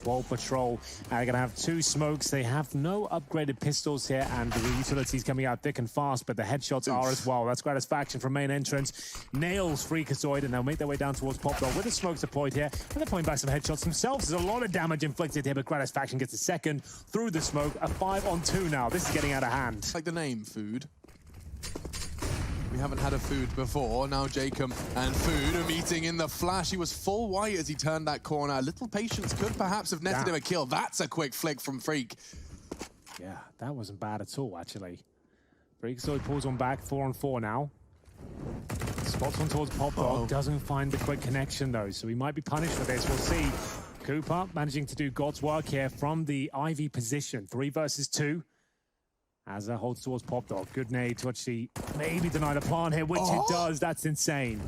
Swole Patrol are going to have 2 smokes. They have no upgraded pistols here, and the utilities coming out thick and fast, but the headshots are as well. That's Gratisfaction from main entrance. Nails Freakazoid, and they'll make their way down towards Pop Dog with the smokes deployed here. And they're pulling back some headshots themselves. There's a lot of damage inflicted here, but Gratisfaction gets a second through the smoke. A 5-on-2 now. This is getting out of hand. Like the name, Food. We haven't had a Food before. Now Jacob and Food are meeting in the flash. He was full white as he turned that corner. A little patience could perhaps have netted him a kill. That's a quick flick from Freak. Yeah, that wasn't bad at all, actually. Freakazoid pulls one back, 4-on-4 now. Spots one towards Pop Dog, doesn't find the quick connection though, so he might be punished for this. We'll see. Cooper managing to do God's work here from the Ivy position. 3 versus 2. As it holds towards Pop Dog. Good nade to actually maybe deny the plant here, which it does. That's insane.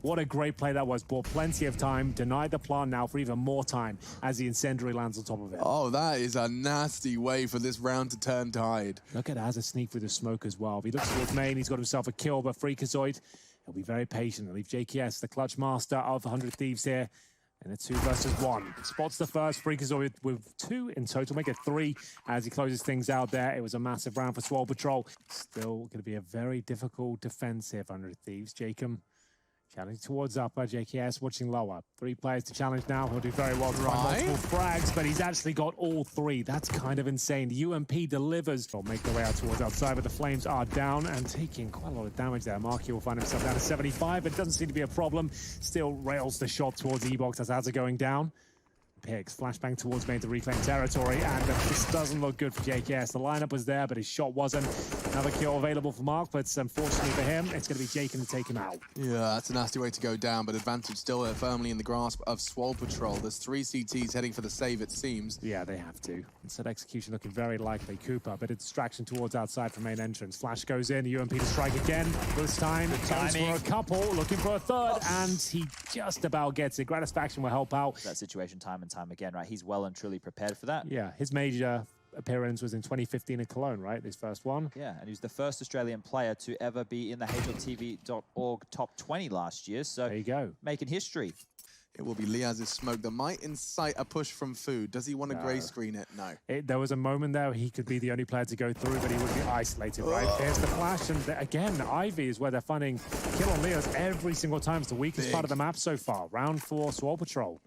What a great play that was. Bought plenty of time. Denied the plant now for even more time as the incendiary lands on top of it. Oh, that is a nasty way for this round to turn tide. Look at Azza sneak through the smoke as well. If he looks towards main, he's got himself a kill, but Freakazoid, he'll be very patient and leave JKS, the clutch master of 100 Thieves here. And a 2 versus 1. Spots the first. Freakazoid with 2 in total. Make it 3 as he closes things out there. It was a massive round for Swole Patrol. Still going to be a very difficult defense here for 100 Thieves. Jacob challenging towards upper. JKS watching lower. 3 players to challenge now. He'll do very well to find multiple frags, but he's actually got all 3. That's kind of insane. The UMP delivers. They'll make their way out towards outside, but the Flames are down and taking quite a lot of damage there. Marky will find himself down to 75. It doesn't seem to be a problem. Still rails the shot towards E-Box as Azza going down. Picks, flashbang towards main to reclaim territory, and this doesn't look good for JKS. The lineup was there, but his shot wasn't. Another kill available for Mark, but unfortunately for him, it's going to be Jacob to take him out. Yeah, that's a nasty way to go down, but advantage still firmly in the grasp of Swole Patrol. There's 3 CTs heading for the save, it seems. Yeah, they have to. Instead, execution looking very likely. Cooper, but a distraction towards outside from main entrance. Flash goes in, UMP to strike again. This time, it goes for a couple, looking for a third, and he just about gets it. Gratisfaction will help out. That situation time and time again, right? He's well and truly prepared for that. Yeah, his major appearance was in 2015 in Cologne, right? His first one. Yeah, and he was the first Australian player to ever be in the HLTV.org top 20 last year. So there you go. Making history. It will be Liaz's smoke that might incite a push from Food. Does he want to grey screen it? No. There was a moment there he could be the only player to go through, but he would be isolated, right? There's the flash, and again, Ivy is where they're finding kill on Liaz every single time. It's the weakest part of the map so far. Round 4, Swole Patrol.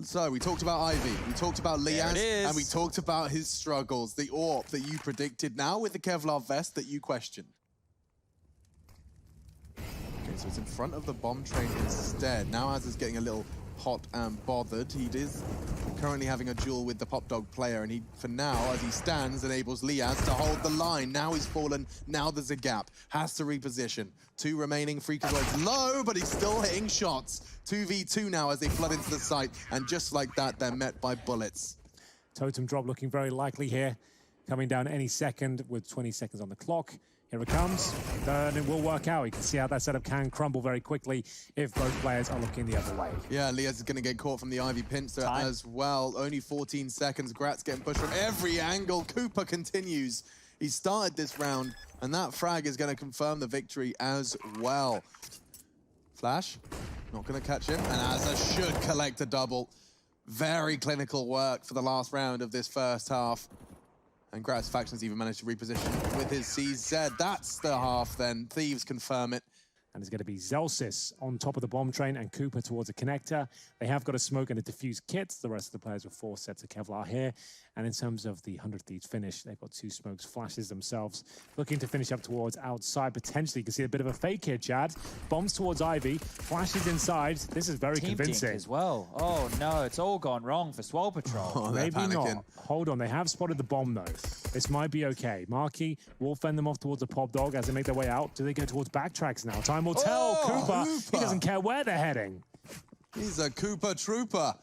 So we talked about Ivy, we talked about Liaz, and we talked about his struggles. The AWP that you predicted, now with the Kevlar vest that you questioned. Okay, so it's in front of the bomb train instead. Now Az is getting a little hot and bothered. He is currently having a duel with the Pop Dog player, and he, for now, as he stands, enables Liaz to hold the line. Now he's fallen, now there's a gap. Has to reposition. 2 remaining. Freakazoid's low, but he's still hitting shots. 2v2 now as they flood into the site, and just like that, they're met by bullets. Totem drop looking very likely here. Coming down any second with 20 seconds on the clock. Here it comes, and it will work out. You can see how that setup can crumble very quickly if both players are looking the other way. Yeah, Liaz is going to get caught from the Ivy pincer as well. Only 14 seconds. Gratz getting pushed from every angle. Cooper continues. He started this round, and that frag is going to confirm the victory as well. Flash, not going to catch him, and Azza should collect a double. Very clinical work for the last round of this first half. And Gratisfaction's even managed to reposition with his CZ. That's the half then. Thieves confirm it. And it's going to be Zelsis on top of the bomb train and Cooper towards a connector. They have got a smoke and a diffuse kit. The rest of the players with 4 sets of Kevlar here. And in terms of the 100 Thieves finish, they've got 2 smokes, flashes themselves. Looking to finish up towards outside, potentially. You can see a bit of a fake here, Chad. Bombs towards Ivy, flashes inside. This is very convincing. As well. Oh no, it's all gone wrong for Swole Patrol. Oh, maybe not. Hold on, they have spotted the bomb though. This might be okay. Marky will fend them off towards the Pop Dog as they make their way out. Do they go towards backtracks now? Time will tell. Cooper, he doesn't care where they're heading. He's a Cooper trooper.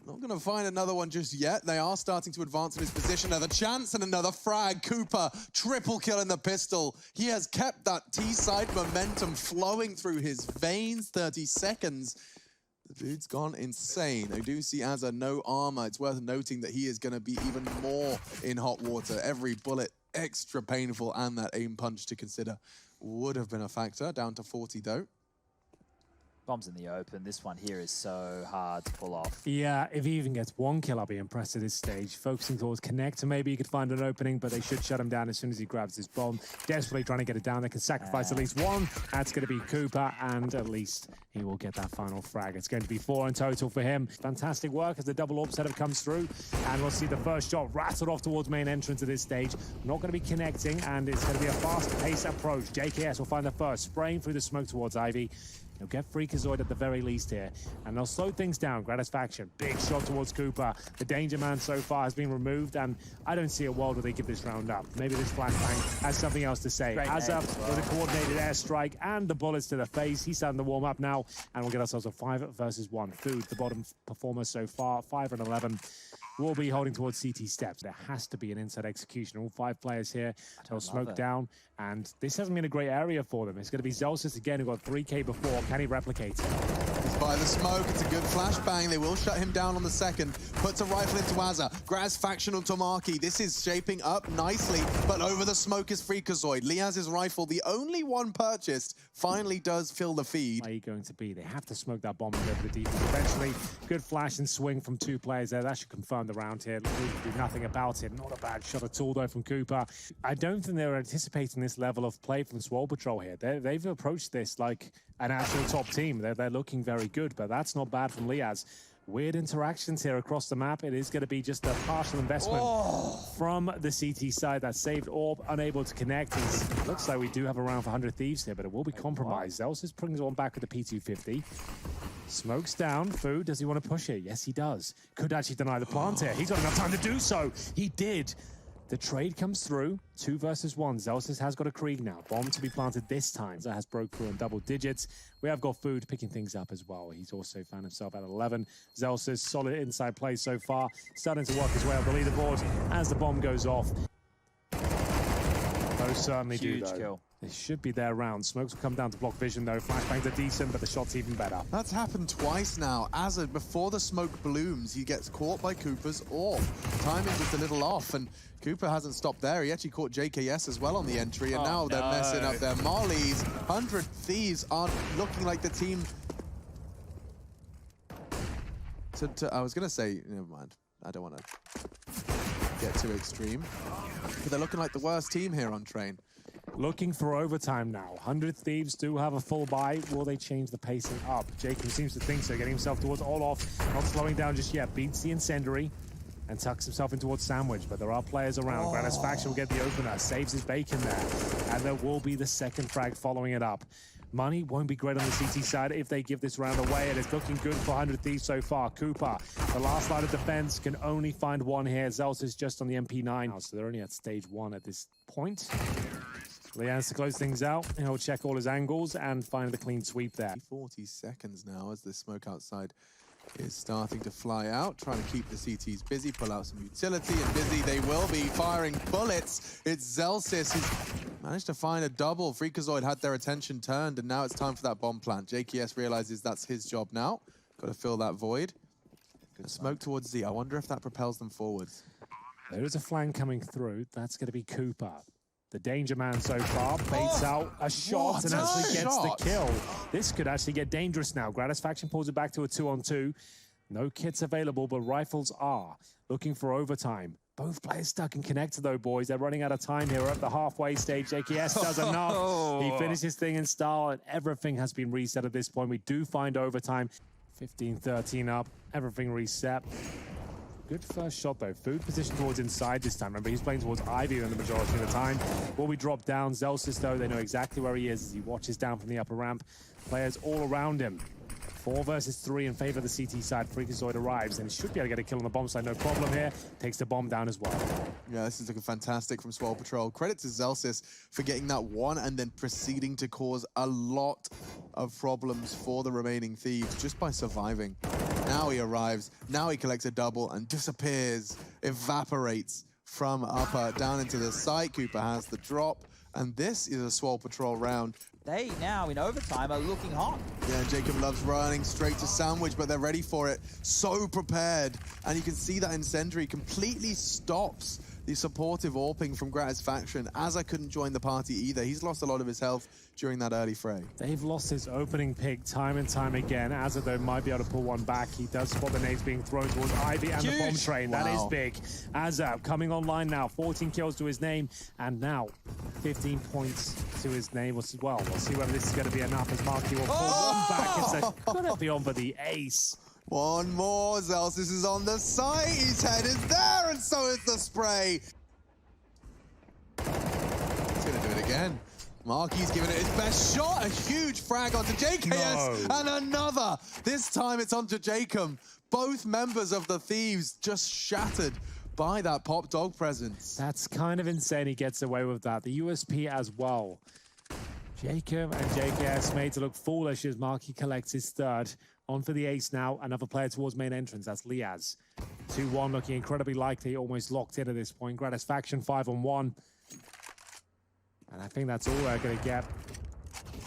Not going to find another one just yet. They are starting to advance in his position. Another chance and another frag. Cooper, triple kill in the pistol. He has kept that T-side momentum flowing through his veins. 30 seconds. The dude's gone insane. I do see Azza no armor. It's worth noting that he is going to be even more in hot water. Every bullet extra painful, and that aim punch to consider would have been a factor. Down to 40 though. Bombs in the open. This one here is so hard to pull off. Yeah, if he even gets one kill, I'll be impressed at this stage. Focusing towards Connector, maybe he could find an opening, but they should shut him down as soon as he grabs his bomb. Desperately trying to get it down. They can sacrifice at least one. That's going to be Cooper, and at least he will get that final frag. It's going to be 4 in total for him. Fantastic work as the double orb setup comes through, and we'll see the first shot rattled off towards main entrance at this stage. Not going to be connecting, and it's going to be a fast-paced approach. JKS will find the first, spraying through the smoke towards Ivy. He'll get Freakazoid at the very least here, and they'll slow things down. Gratisfaction, big shot towards Cooper. The Danger Man so far has been removed, and I don't see a world where they give this round up. Maybe this flashbang has something else to say. Azap with a coordinated airstrike and the bullets to the face. He's starting to warm up now, and we'll get ourselves a 5 versus 1. Food, the bottom performer so far, 5 and 11. We'll be holding towards CT steps. There has to be an inside execution. All 5 players here. They'll smoke down, and this hasn't been a great area for them. It's going to be Zelsis again, who got 3K before. Can he replicate it? He's by the smoke. It's a good flashbang. They will shut him down on the second. Puts a rifle into Azza. Gratisfaction onto Marky. This is shaping up nicely, but over the smoke is Freakazoid. Liaz's rifle, the only one purchased, finally does fill the feed. Are you going to be? They have to smoke that bomb over the defense. Eventually, good flash and swing from 2 players there. That should confirm the round here. Do nothing about it. Not a bad shot at all, though, from Cooper. I don't think they were anticipating this level of play from Swole Patrol here. They've approached this like an actual top team. They're looking very good, but that's not bad from Liaz. Weird interactions here across the map. It is going to be just a partial investment from the CT side. That saved orb, unable to connect. It looks like we do have a round for 100 Thieves here, but it will be compromised. Zels is putting one back with the P250. Smokes down. Food, does he want to push it? Yes, he does. Could actually deny the plant here. He's got enough time to do so. He did. The trade comes through. 2 versus 1. Zelsis has got a Krieg now. Bomb to be planted this time. That has broke through in double digits. We have got Food picking things up as well. He's also found himself at 11. Zelsis, solid inside play so far. Starting to work his way up the leaderboard as the bomb goes off. Those certainly do, though. Kill. They should be there round. Smokes will come down to block vision, though. Flashbangs are decent, but the shot's even better. That's happened twice now. Azad, before the smoke blooms, he gets caught by Cooper's orb. Timing just a little off, and Cooper hasn't stopped there. He actually caught JKS as well on the entry, and now they're messing up their mollies. 100 Thieves aren't looking like the team. I was going to say, never mind. I don't want to get too extreme. But they're looking like the worst team here on Train. Looking for overtime now. 100 Thieves do have a full buy. Will they change the pacing up? Jacob seems to think so, getting himself towards Olaf. Not slowing down just yet. Beats the Incendiary and tucks himself in towards Sandwich, but there are players around. Gratisfaction will get the opener, saves his bacon there, and there will be the second frag following it up. Money won't be great on the CT side if they give this round away, and it's looking good for 100 Thieves so far. Cooper, the last line of defense, can only find one here. Zels is just on the MP9, so they're only at stage 1 at this point. Liaz to close things out. He'll check all his angles and find the clean sweep there. 40 seconds now as the smoke outside is starting to fly out, trying to keep the CTs busy, pull out some utility, and busy they will be firing bullets. It's Zelsis who's managed to find a double. Freakazoid had their attention turned, and now it's time for that bomb plant. JKS realizes that's his job now. Got to fill that void. Good smoke towards Z. I wonder if that propels them forwards. There is a flank coming through. That's going to be Cooper. The Danger Man so far baits out a shot and actually gets the kill. This could actually get dangerous now. Gratisfaction pulls it back to a 2-on-2. No kits available, but rifles are. Looking for overtime. Both players stuck and connected, though, boys. They're running out of time here. We're at the halfway stage. JKS does enough. He finishes thing in style, and everything has been reset at this point. We do find overtime. 15-13 up. Everything reset. Good first shot, though. Food position towards inside this time. Remember, he's playing towards Ivy the majority of the time. Will we drop down? Zelsis, though, they know exactly where he is as he watches down from the upper ramp. Players all around him. 4 versus 3 in favor of the CT side. Freakazoid arrives and should be able to get a kill on the bomb side. No problem here. Takes the bomb down as well. Yeah, this is looking fantastic from Swole Patrol. Credit to Zelsis for getting that one and then proceeding to cause a lot of problems for the remaining Thieves just by surviving. Now he arrives. Now he collects a double and disappears, evaporates from upper down into the site. Cooper has the drop. And this is a Swole Patrol round. They now, in overtime, are looking hot. Yeah, Jacob loves running straight to Sandwich, but they're ready for it. So prepared. And you can see that Incendiary completely stops the supportive AWPing from Gratisfaction. Azza couldn't join the party either. He's lost a lot of his health during that early fray. They've lost his opening pick time and time again. Azza, though, might be able to pull one back. He does spot the nades being thrown towards Ivy and the bomb train. Wow. That is big. Azza coming online now. 14 kills to his name, and now 15 points to his name as well. We'll see whether this is going to be enough as Marky will pull one back. It's going to be on for the ace. One more, Zelsis is on the site, his head is there, and so is the spray. He's gonna do it again. Marky's giving it his best shot, a huge frag onto JKS, and another. This time it's onto Jacob. Both members of the Thieves just shattered by that pop dog presence. That's kind of insane he gets away with that. The USP as well. Jacob and JKS made to look foolish as Marky collects his third. On for the ace now, another player towards main entrance, that's Liaz. 2-1 looking incredibly likely, almost locked in at this point. Gratisfaction 5-on-1. And I think that's all they're going to get.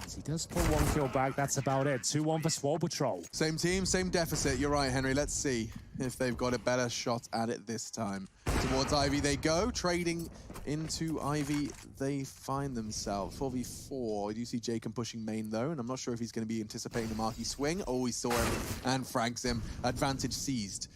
As he does pull one kill back, that's about it. 2-1 for Swole Patrol. Same team, same deficit. You're right, Henry. Let's see if they've got a better shot at it this time. Towards Ivy they go, trading into Ivy. They find themselves 4v4. You do see Jacob pushing main though, and I'm not sure if he's going to be anticipating the Marky swing. Oh, he saw him and frags him. Advantage seized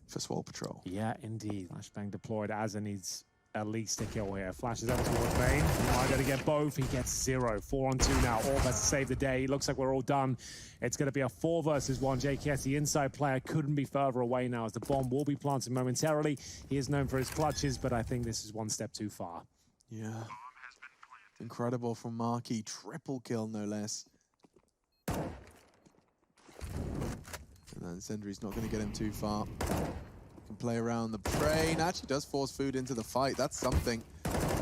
for Swole Patrol. Yeah, indeed. Flashbang deployed. Azza needs at least a kill here. Flashes out towards main. He might be able to get both. He gets 0. 4-on-2 now. All has to save the day. Looks like we're all done. It's going to be a 4 versus 1. JKS, the inside player, couldn't be further away now as the bomb will be planted momentarily. He is known for his clutches, but I think this is one step too far. Yeah. Incredible from Marky. Triple kill, no less. And then Sendry's not going to get him too far. Can play around the train. Actually does force food into the fight. That's something.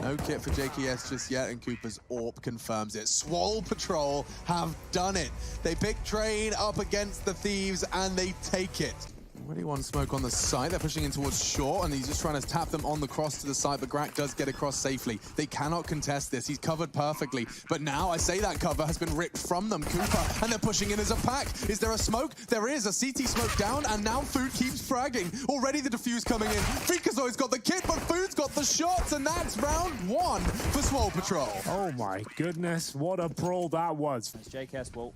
No kit for JKS just yet, and Cooper's AWP confirms it. Swole Patrol have done it. They pick Train up against the Thieves, and they take it. Already one smoke on the side. They're pushing in towards short, and he's just trying to tap them on the cross to the side, but Grak does get across safely. They cannot contest this. He's covered perfectly. But now, I say that cover has been ripped from them. Cooper, and they're pushing in as a pack. Is there a smoke? There is. A CT smoke down, and now Food keeps fragging. Already the defuse coming in. Freakazoid's got the kit, but Food's got the shots, and that's round 1 for Swole Patrol. Oh my goodness, what a brawl that was. As JKS will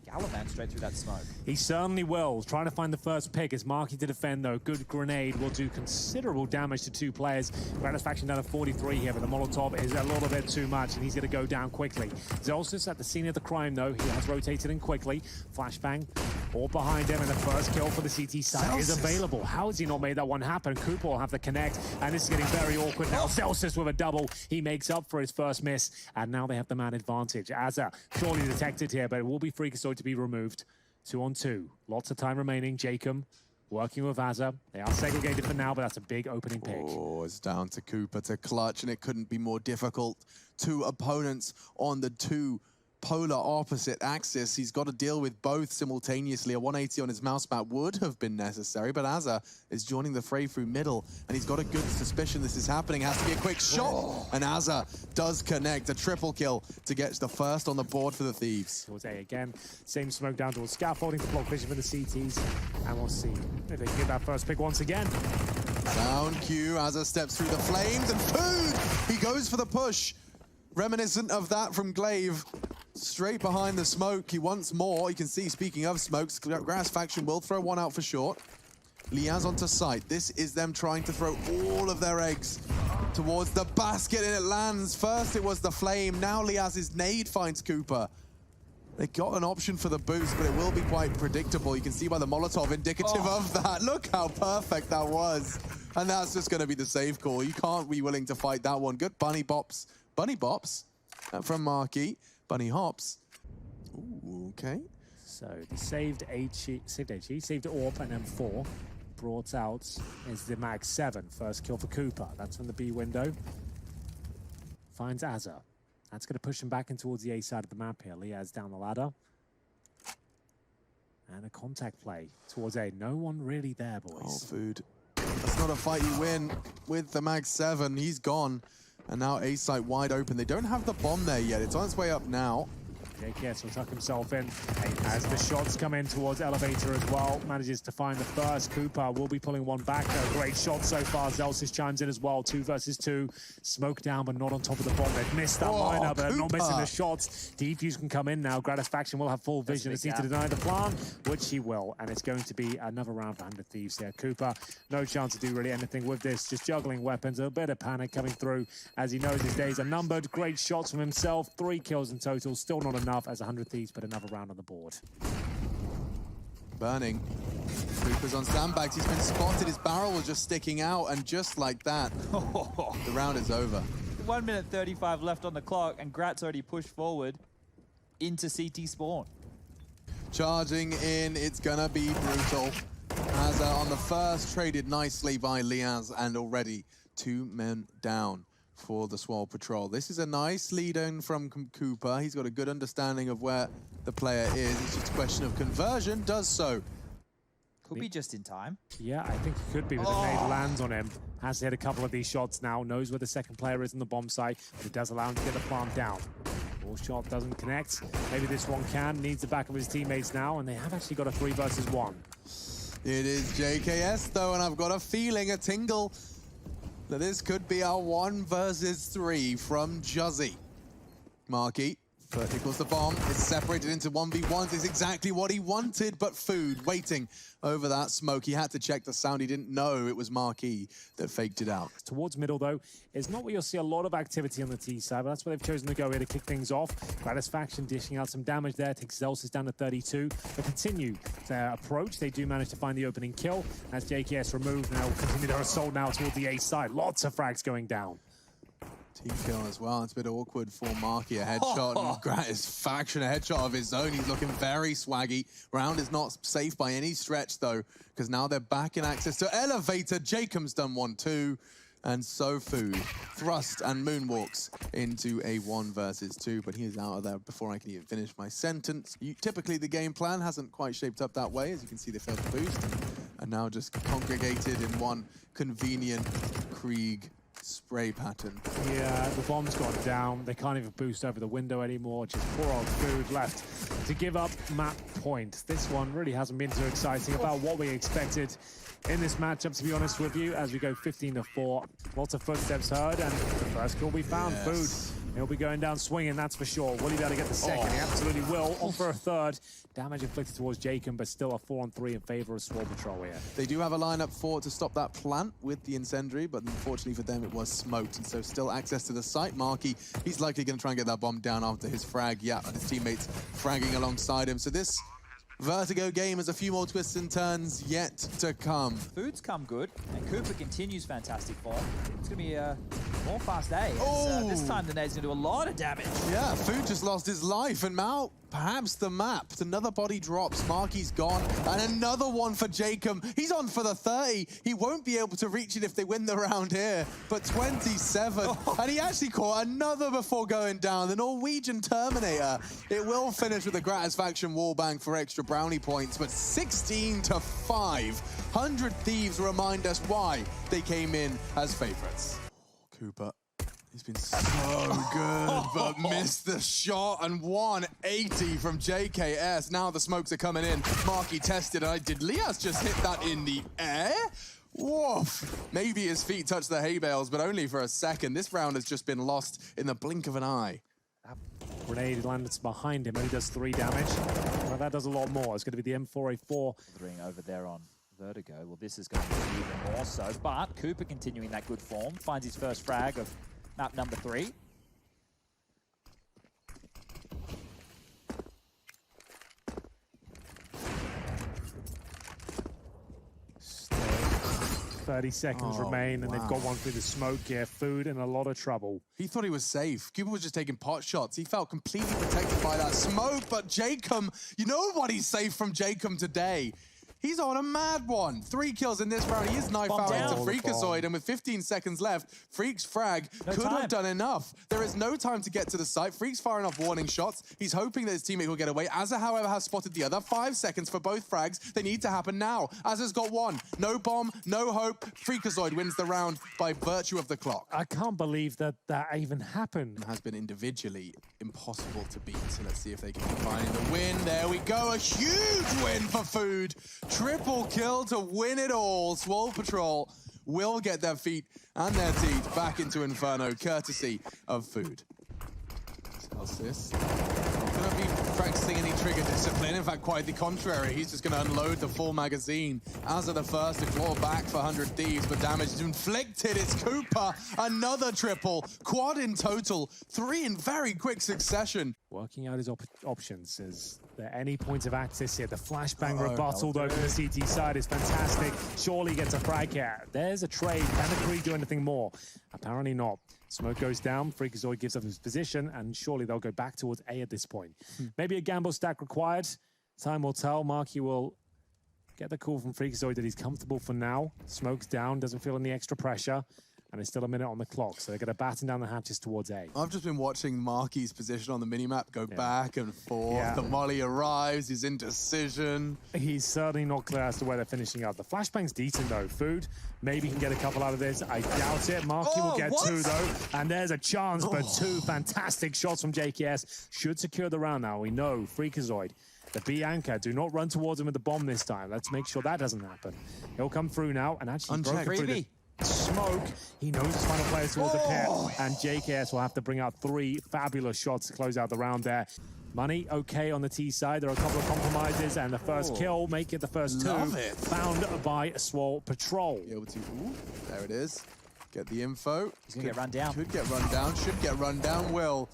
gallivant straight through that smoke. He certainly will. Trying to find the first pick as Marky to defend, though. Good grenade will do considerable damage to 2 players. Gratisfaction down to 43 here, but the Molotov is a little bit too much, and he's going to go down quickly. Zelsis at the scene of the crime, though. He has rotated in quickly. Flashbang all behind him, and the first kill for the CT side is available. How has he not made that one happen? Cooper will have to connect, and this is getting very awkward now. Zelsis with a double. He makes up for his first miss, and now they have the man advantage. Azza surely detected here, but it will be Freakazoid to be removed. 2-on-2. Lots of time remaining. Jacob working with Azza. They are segregated for now, but that's a big opening pick. Oh, it's down to Cooper to clutch, and it couldn't be more difficult. 2 opponents on the 2 polar opposite axis. He's got to deal with both simultaneously. A 180 on his mouse mat would have been necessary, but Azza is joining the fray through middle, and he's got a good suspicion this is happening. Has to be a quick shot, and Azza does connect. A triple kill to get the first on the board for the Thieves. Towards A again. Same smoke down towards scaffolding to block vision for the CTs, and we'll see if they can get that first pick once again. Sound cue. Azza steps through the flames, and Food! He goes for the push. Reminiscent of that from Glaive. Straight behind the smoke, he wants more. You can see, speaking of smokes, Gratisfaction will throw one out for short. Liaz onto sight. This is them trying to throw all of their eggs towards the basket, and it lands. First it was the flame, now Liaz's nade finds Cooper. They got an option for the boost, but it will be quite predictable. You can see by the Molotov indicative of that. Look how perfect that was. And that's just going to be the save call. You can't be willing to fight that one. Good bunny bops from Marky. Bunny hops. Ooh, okay. So the saved HE, saved AWP, and then 4. Brought out is the Mag 7. First kill for Cooper. That's from the B window. Finds Azza. That's going to push him back in towards the A side of the map here. Liaz down the ladder. And a contact play towards A. No one really there, boys. Oh, Food. That's not a fight you win with the Mag 7. He's gone. And now A site wide open. They don't have the bomb there yet. It's on its way up now. JKS will tuck himself in as the shots come in towards Elevator as well. Manages to find the first. Cooper will be pulling one back though. Great shot so far. Zelsis chimes in as well. 2 versus 2. Smoke down, but not on top of the bomb. They've missed that lineup, but they're not missing the shots. Defuse can come in now. Gratisfaction will have full vision. It's need to deny the plan, which he will. And it's going to be another round for 100 Thieves here. Cooper, no chance to do really anything with this. Just juggling weapons. A bit of panic coming through as he knows his days are numbered. Great shots from himself. 3 kills in total. Still not enough as 100 Thieves put another round on the board. Burning. Cooper's on sandbags. He's been spotted. His barrel was just sticking out, and just like that, the round is over. 1 minute 35 left on the clock, and Gratz already pushed forward into CT spawn. Charging in, it's gonna be brutal. As on the first, traded nicely by Liaz, and already 2 men down for the Swole patrol. This is a nice lead in from Cooper. He's got a good understanding of where the player is. It's just a question of conversion, does so. Could be just in time. Yeah, I think he could be, but the nade lands on him. Has hit a couple of these shots now, knows where the second player is on the bomb site, but it does allow him to get the plant down. Ball shot doesn't connect. Maybe this one can. Needs the back of his teammates now, and they have actually got a 3 versus 1. It is JKS though, and I've got a feeling, a tingle, that this could be our 1 versus 3 from Juzzy. Marky verticals the bomb. It's separated into 1v1s. It's exactly what he wanted, but Food waiting over that smoke. He had to check the sound. He didn't know it was Marquis that faked it out. Towards middle, though, is not where you'll see a lot of activity on the T side, but that's where they've chosen to go here to kick things off. Gratisfaction dishing out some damage there, takes Zelsis down to 32. They continue their approach. They do manage to find the opening kill. As JKS removed, now continue their assault now toward the A side. Lots of frags going down. T-kill as well. It's a bit awkward for Marky. A headshot and Gratisfaction, a headshot of his own. He's looking very swaggy. Round is not safe by any stretch, though, because now they're back in access to Elevator. Jacob's done 1-2. And so Food thrust and moonwalks into a 1 versus 2, but he is out of there before I can even finish my sentence. Typically, the game plan hasn't quite shaped up that way. As you can see, they failed to boost and now just congregated in one convenient Krieg spray pattern. Yeah, the bomb's gone down. They can't even boost over the window anymore. Just poor old Food left to give up map point. This one really hasn't been too exciting about what we expected in this matchup, to be honest with you, as we go 15-4. Lots of footsteps heard, and the first kill we found. Food. He'll be going down swinging, that's for sure. Will he be able to get the second? He absolutely will. On for a third. Damage inflicted towards Jacob, but still a 4-on-3 in favor of Swole Patrol here. They do have a lineup for to stop that plant with the incendiary, but unfortunately for them, it was smoked, and so still access to the site. Marky, he's likely going to try and get that bomb down after his frag. Yeah, and his teammates fragging alongside him. So this Vertigo game has a few more twists and turns yet to come. Food's come good, and Cooper continues fantastic form. It's going to be a more fast A. This time the nade's going to do a lot of damage. Yeah, Food just lost his life, and now perhaps the map. Another body drops, Marky's gone, and another one for Jacob. He's on for the 30. He won't be able to reach it if they win the round here, but 27. And he actually caught another before going down. The Norwegian Terminator. It will finish with a Gratisfaction wallbang for extra brownie points, but 16-5. 100 Thieves remind us why they came in as favorites. Cooper. He's been so good, but missed the shot, and 180 from JKS. Now the smokes are coming in. Marky tested, and did Liaz just hit that in the air? Woof. Maybe his feet touched the hay bales, but only for a second. This round has just been lost in the blink of an eye. Grenade landed behind him, only does 3 damage. Well, that does a lot more. It's going to be the M4A4. Over there on Vertigo. Well, this is going to be even more so, but Cooper continuing that good form, finds his first frag of map number 3. Still 30 seconds remain, and they've got one through the smoke here. Food in a lot of trouble. He thought he was safe. Cooper was just taking pot shots. He felt completely protected by that smoke, but Jacob, you know what he's safe from Jacob today. He's on a mad one. 3 kills in this round. He is knife Bomb out down. into Freakazoid, and with 15 seconds left, Freak's frag could time. have done enough. There is no time to get to the site. Freak's firing off warning shots. He's hoping that his teammate will get away. Azza, however, has spotted the other. 5 seconds for both frags. They need to happen now. Azza's got one. No bomb, no hope. Freakazoid wins the round by virtue of the clock. I can't believe that even happened. Has been individually impossible to beat. So let's see if they can find the win. There we go. A huge win for Food. Triple kill to win it all. Swole Patrol will get their feet and their teeth back into Inferno, courtesy of Food. Celsius not going to be practicing any trigger discipline. In fact, quite the contrary. He's just going to unload the full magazine. Azza the first to claw back for 100 Thieves, but damage is inflicted. It's Cooper. Another triple. Quad in total. 3 in very quick succession. Working out his options. Is there any point of access here? The flashbang rebuttal though from the CT side is fantastic. Surely gets a frag here. There's a trade. Can the Kree do anything more? Apparently not. Smoke goes down, Freakazoid gives up his position, and surely they'll go back towards A at this point. Maybe a gamble stack required. Time will tell. Marky will get the call from Freakazoid that he's comfortable for now. Smoke's down, doesn't feel any extra pressure, and it's still a minute on the clock, so they're going to batten down the hatches towards A. I've just been watching Marky's position on the minimap go back and forth. Yeah. The molly arrives, his indecision. He's certainly not clear as to where they're finishing up. The flashbang's decent though. Food maybe can get a couple out of this. I doubt it. Marky will get 2 though, and there's a chance, but 2 fantastic shots from JKS should secure the round now. We know Freakazoid, the B anchor, do not run towards him with the bomb this time. Let's make sure that doesn't happen. He'll come through now and actually broke through the smoke. He knows his final players towards the pit, and JKS will have to bring out 3 fabulous shots to close out the round there. Money okay on the T side. There are a couple of compromises, and the first kill, make it the first 2, found by Swole Patrol. Be able to, there it is. Get the info. He's going to get run down. Could get run down, should get run down, will.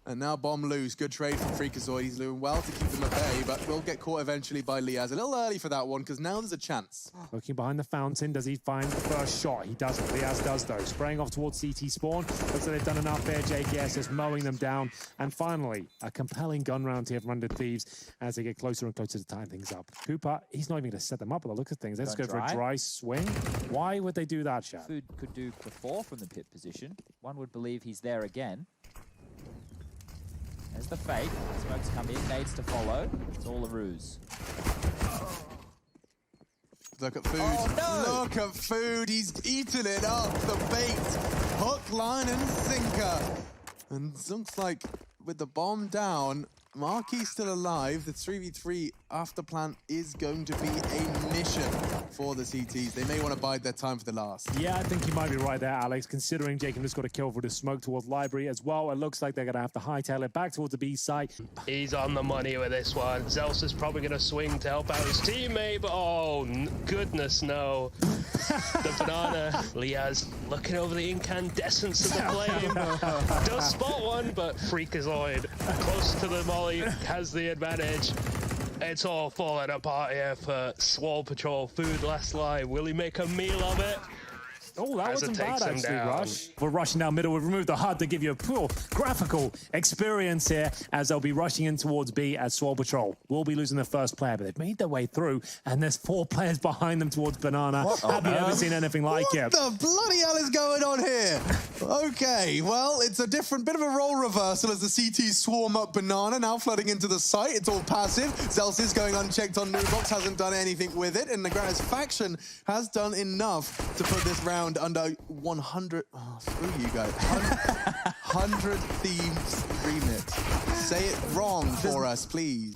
And now bomb loose. Good trade from Freakazoid. He's doing well to keep them at bay, but will get caught eventually by Liaz. A little early for that one, because now there's a chance. Looking behind the fountain, does he find the first shot? He doesn't. Liaz does though. Spraying off towards CT spawn. Looks like they've done enough there. JKS is mowing them down. And finally, a compelling gun round here from 100 Thieves as they get closer and closer to tying things up. Cooper, he's not even going to set them up by the look of things. Let's go for a dry swing. Why would they do that, Shad? Food could do before from the pit position. One would believe he's there again. There's the fake. Smokes come in, nades to follow. It's all a ruse. Look at Food. Oh, no! Look at Food. He's eaten it up. The bait. Hook, line, and sinker. And it looks like with the bomb down, Marky's still alive. The 3v3 after plan is going to be a mission for the CTs. They may want to bide their time for the last. Yeah, I think you might be right there, Alex, considering Jacob just got a kill for the smoke towards Library as well. It looks like they're going to have to hightail it back towards the B site. He's on the money with this one. Zels is probably going to swing to help out his teammate, but oh, goodness no. The banana. Liaz looking over the incandescence of the flame. Does spot one, but Freakazoid close to the molly has the advantage. It's all falling apart here for Swole Patrol. Food last line. Will he make a meal of it? Oh, that As wasn't it takes bad, him actually, down. Rush. We're rushing down middle. We've removed the HUD to give you a full graphical experience here as they'll be rushing in towards B as Swole Patrol will be losing their first player, but they've made their way through, and there's 4 players behind them towards Banana. Have you ever seen anything like it? What the bloody hell is going on here? Okay, well, it's a different bit of a role reversal as the CTs swarm up Banana, now flooding into the site. It's all passive. Zels is going unchecked on Nubox, hasn't done anything with it, and the Gratis faction has done enough to put this round under 100. Oh, screw you guys. 100 Thieves remix. Say it wrong for us, please.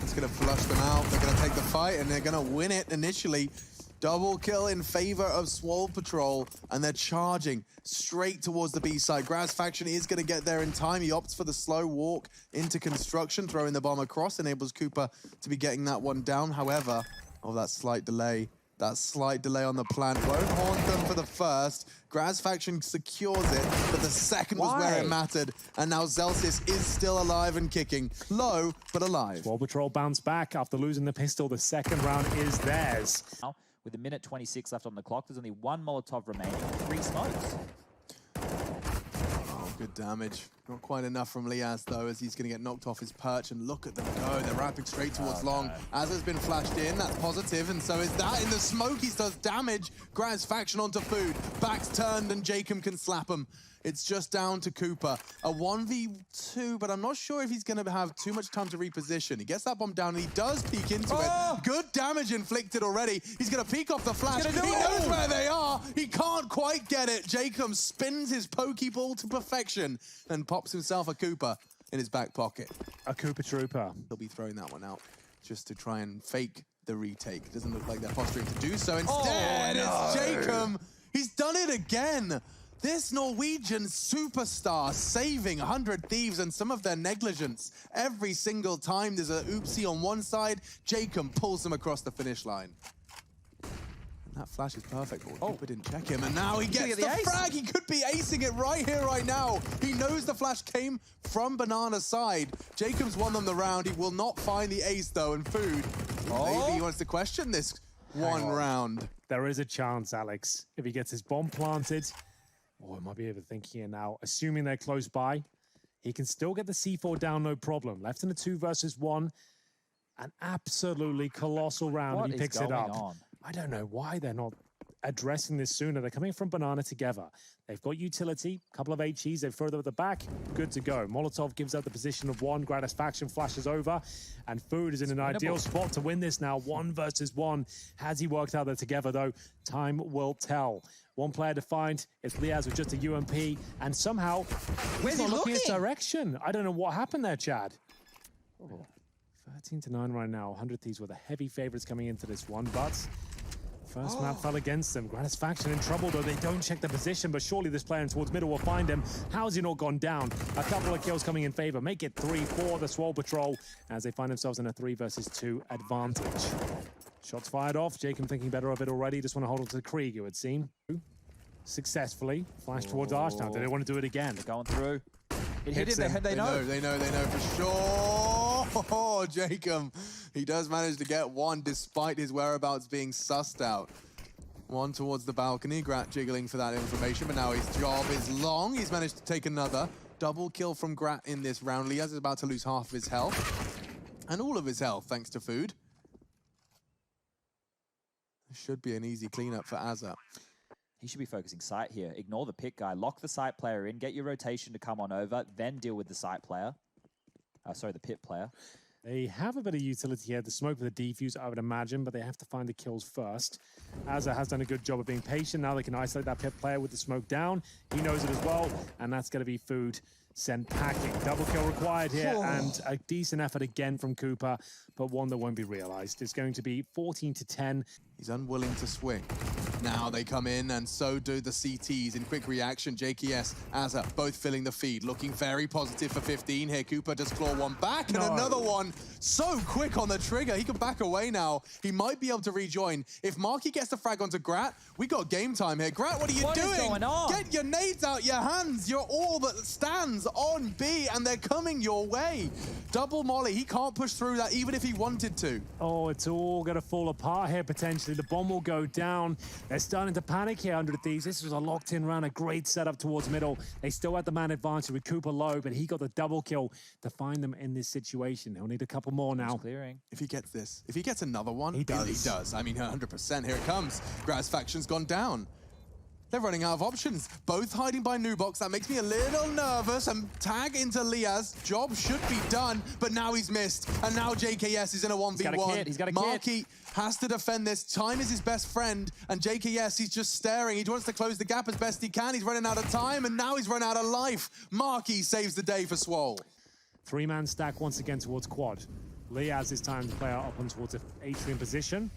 It's going to flush them out. They're going to take the fight, and they're going to win it initially. Double kill in favor of Swole Patrol, and they're charging straight towards the B side. Graz faction is going to get there in time. He opts for the slow walk into construction, throwing the bomb across, enables Cooper to be getting that one down. However, that slight delay on the plant won't haunt them for the first. Graz faction secures it, but the second was where it mattered. And now Zelsis is still alive and kicking. Low, but alive. Swole Patrol bounce back after losing the pistol. The second round is theirs. Now, with a minute 26 left on the clock, there's only 1 Molotov remaining and 3 smokes. Good damage. Not quite enough from Liaz, though, as he's going to get knocked off his perch. And look at them go. They're wrapping straight towards Long. As has been flashed in, that's positive. And so is that. In the smoke, he does damage. Graz faction onto Food. Back's turned, and Jacob can slap him. It's just down to Cooper. A 1v2, but I'm not sure if he's going to have too much time to reposition. He gets that bomb down, and he does peek into it. Good damage inflicted already. He's going to peek off the flash. He knows where they are. He can't quite get it. Jacob spins his Pokeball to perfection and pops himself a Cooper in his back pocket. A Cooper Trooper. He'll be throwing that one out just to try and fake the retake. Doesn't look like they're posturing to do so. Instead, it's Jacob. He's done it again. This Norwegian superstar saving 100 Thieves and some of their negligence. Every single time there's a oopsie on one side, Jacob pulls them across the finish line. And that flash is perfect, but Cooper didn't check him, and now he gets the frag. He could be acing it right here, right now. He knows the flash came from Banana's side. Jacob's won them the round. He will not find the ace, though, and Food. Maybe he wants to question this one round. There is a chance, Alex, if he gets his bomb planted. Oh, I might be able to think here now. Assuming they're close by, he can still get the C4 down, no problem. Left in a 2 versus 1. An absolutely colossal round. He picks it up. I don't know why they're not addressing this sooner. They're coming from Banana together. They've got utility, a couple of HEs, they've further at the back, good to go. Molotov gives out the position of 1, Gratisfaction flashes over, and Food is in an ideal spot to win this now, 1 versus 1. Has he worked out there together, though? Time will tell. One player to find, it's Liaz with just a UMP, and somehow he's not looking his direction. I don't know what happened there, Chad. 13-9 right now. 100 Thieves were the heavy favorites coming into this one, but first map fell against them. Gratisfaction in trouble, though. They don't check the position, but surely this player in towards middle will find him. How's he not gone down? A couple of kills coming in favor. Make it 3 for the Swole Patrol as they find themselves in a 3 versus 2 advantage. Shots fired off. Jacob thinking better of it already. Just want to hold on to the Krieg, it would seem. Successfully. Flash towards Archtown. They don't want to do it again. They're going through. It hit Hits him. him. They know. They know for sure. Oh, Jacob. He does manage to get one despite his whereabouts being sussed out. One towards the balcony. Grat jiggling for that information, but now his job is long. He's managed to take another. Double kill from Grat in this round. Liaz is about to lose half of his health. And all of his health, thanks to Food. Should be an easy cleanup for Azza. He should be focusing site here. Ignore the pick guy. Lock the site player in. Get your rotation to come on over. Then deal with the site player. Sorry, the pit player. They have a bit of utility here. The smoke with the defuse, I would imagine, but they have to find the kills first. Azza has done a good job of being patient. Now they can isolate that pit player with the smoke down. He knows it as well, and that's going to be Food sent packing. Double kill required here, and a decent effort again from Cooper, but one that won't be realized. It's going to be 14-10. He's unwilling to swing. Now they come in, and so do the CTs. In quick reaction, JKS, Azza, both filling the feed. Looking very positive for 15 here. Cooper does claw one back, and another one so quick on the trigger. He can back away now. He might be able to rejoin. If Marky gets the frag onto Grat, we got game time here. Grat, what are you doing? What is going on? Get your nades out your hands. You're all that stands on B, and they're coming your way. Double molly. He can't push through that even if he wanted to. Oh, it's all going to fall apart here, potentially. The bomb will go down. They're starting to panic here, 100 Thieves. This was a locked-in round, a great setup towards middle. They still had the man advantage with Cooper low, but he got the double kill to find them in this situation. He'll need a couple more now. Clearing. If he gets this, if he gets another one, he does. He does. I mean, 100%. Here it comes. Gratisfaction's gone down. They're running out of options. Both hiding by Nubox. That makes me a little nervous. And tag into Liaz. Job should be done, but now he's missed. And now JKS is in a 1v1. He's got a kid. Marky has to defend this. Time is his best friend. And JKS, he's just staring. He wants to close the gap as best he can. He's running out of time, and now he's run out of life. Marky saves the day for Swole. 3-man stack once again towards quad. Liaz this time the player up on towards the atrium position.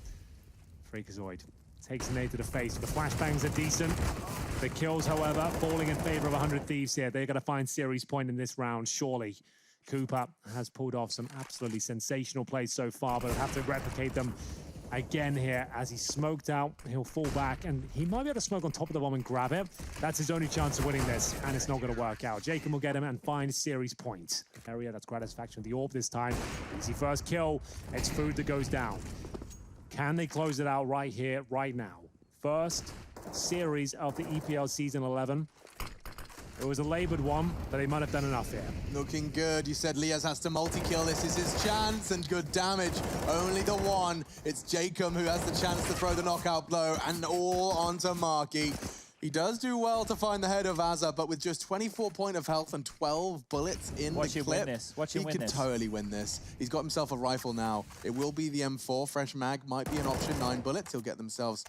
Freakazoid takes an aid to the face. The flashbangs are decent. The kills, however, falling in favor of 100 Thieves here. They're going to find series point in this round, surely. Cooper has pulled off some absolutely sensational plays so far, but he'll have to replicate them again here. As he's smoked out, he'll fall back, and he might be able to smoke on top of the bomb and grab it. That's his only chance of winning this, and it's not going to work out. Jacob will get him and find series point. Area, that's Gratisfaction of the Orb this time. Easy first kill. It's Food that goes down. Can they close it out right here, right now? First series of the EPL Season 11. It was a labored one, but they might have done enough here. Looking good. You said Liaz has to multi-kill. This is his chance, and good damage. Only the one. It's Jacob who has the chance to throw the knockout blow, and all onto Marky. He does do well to find the head of Azza, but with just 24 points of health and 12 bullets in the clip, Win this. Watch him win he this. can totally win this. He's got himself a rifle now. It will be the M4. Fresh mag might be an option. 9 bullets. He'll get themselves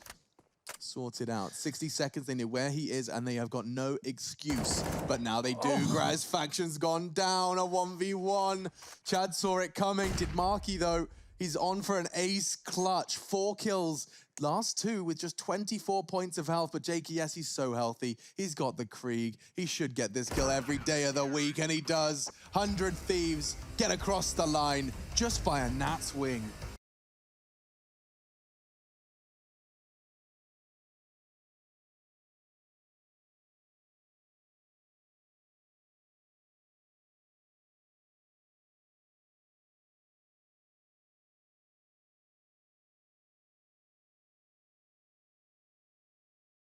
sorted out. 60 seconds, they know where he is, and they have got no excuse. But now they do. Graz faction's gone down, a 1v1. Chad saw it coming. Did Marky, though? He's on for an ace clutch. 4 kills. Last 2 with just 24 points of health. But JKS, he's so healthy. He's got the Krieg. He should get this kill every day of the week, and he does. 100 Thieves get across the line just by a gnat's wing.